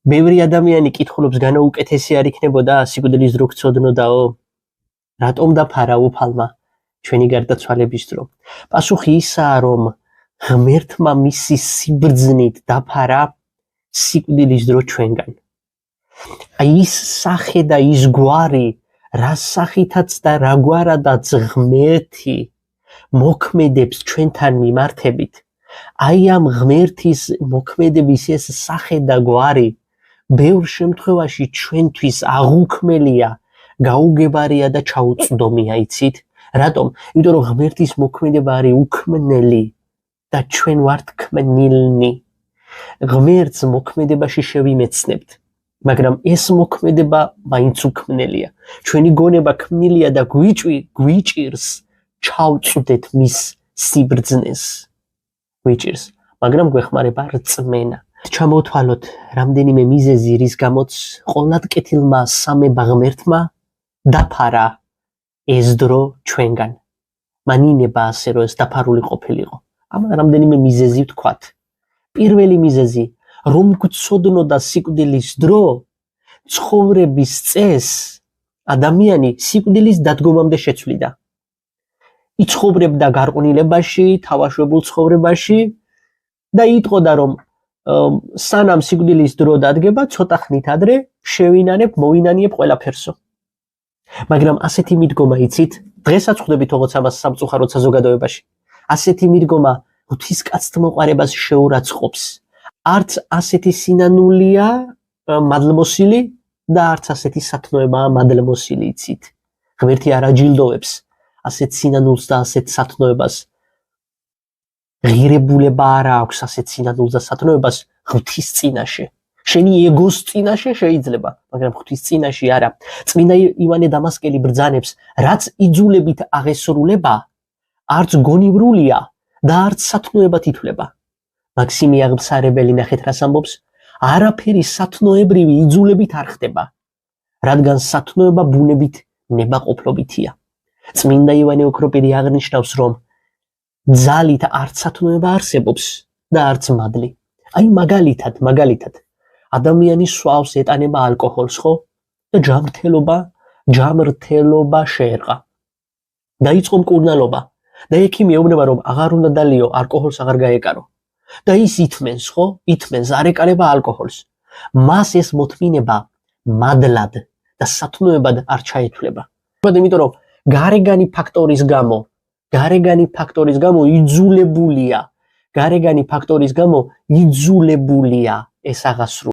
ბევრი ადამიანი კითხულობს განაუკეთესი არ იქნებოდა სიკვდილის დრო გწოდნოდაო? რატომ დაფარა უფალმა ჩვენი გარდაცვალების დრო? პასუხი ისაა, რომ ღმერთმა მისი სიბრძნით დაფარა სიკვდილის დრო ჩვენგან. აი ის სახე და ის გვარი, რა სახითაც და რა გვარადაც ღმერთი მოქმედებს ჩვენთან მიმართებით, აი ამ ღმერთის მოქმედების ეს სახე და გვარი ბევრ შემთხვევაში ჩვენთვის აღუქმელია, გაუგებარია და ჩაუწვდომია, იცით? რატომ? იმიტომ რომ ღმერთის მოქმედება არის უქმნელი და ჩვენ ვართ ქმნილნი. ღმერთს მოქმედებაში შევიმეცნებთ, მაგრამ ეს მოქმედება მაინც უქმნელია. ჩვენი გონება ქმნილია და გვიჭირს ჩავწვდეთ მის სიბრძნეს. გვიჭირს, მაგრამ გვეხმარება რწმენა. ჩამოვთვალოთ რამდენიმე მიზეზი, რის გამოც ყოვლადკეთილმა სამება ღმერთმა დაფარა ეს დრო ჩვენგან. მანინება ასე რომ ეს დაფარული ყოფილიყო. ამან რამდენიმე მიზეზი ვთქვათ. პირველი მიზეზი, რომ გვცოდნოდა სიკვდილის დრო, ცხოვრების წესს ადამიანი სიკვდილის დადგომამდე შეცვლიდა. იცხოვრებდა გარყვნილებაში, თავაშვებულ ცხოვრებაში და იტყოდა, რომ სანამ სიკვდილის დრო დადგება, ცოტა ხნით ადრე მოვინანიებ ყველაფერსო. მაგრამ ასეთი მიდგომა, იცით, დღესაც ხვდებით როგორც ამას სამწუხაროდ საზოგადოებაში. ასეთი მიდგომა ღვთისკაცთმოყვარებას შეურაცხყოფს. არც ასეთი სინანულია მადლმოსილი და არც ასეთი სათნოებაა მადლმოსილი, იცით. ღმერთი არ აჯილდოვებს ასეთ სინანულს და ასეთ სათნოებას. ღირებულება არ აქვს ასეთ სინანულს და სათნოებას ღვთის წინაშე. შენი ეგოს წინაშე შეიძლება, მაგრამ ღვთის წინაშე არა. წმინდა ივანე დამასკელი ბრძანებს, რაც იძულებით აღესრულება, არც გონივრულია და არც სათნოებად ითვლება. მაქსიმე აღმსარებელი ნახეთ რას ამბობს, არაფერი სათნოებრივი იძულებით არ ხდება, რადგან სათნოება ბუნებით ნებაყოფლობითია. წმინდა ივანე ოქროპირი აღნიშნავს, რომ ძალით არც სათნოება არსებობს და არც მადლი. აი მაგალითად ადამიანი სვავს ეტანება ალკოჰოლს, ხო? და ჯამრთელობა შეერყა. დაიწყო მკურნალობა და ექიმი ეუბნება, რომ აღარ უნდა დალიო, ალკოჰოლს აღარ გაეკარო. და ის ითმენს, ხო? ითმენს, არ ეკარება ალკოჰოლს. მას ეს მოთმინება მადლად და სათნოებად არ ჩაითვლება. იმიტომ რომ გარეგანი ფაქტორის გამო იძულებულია ეს აღასრულა.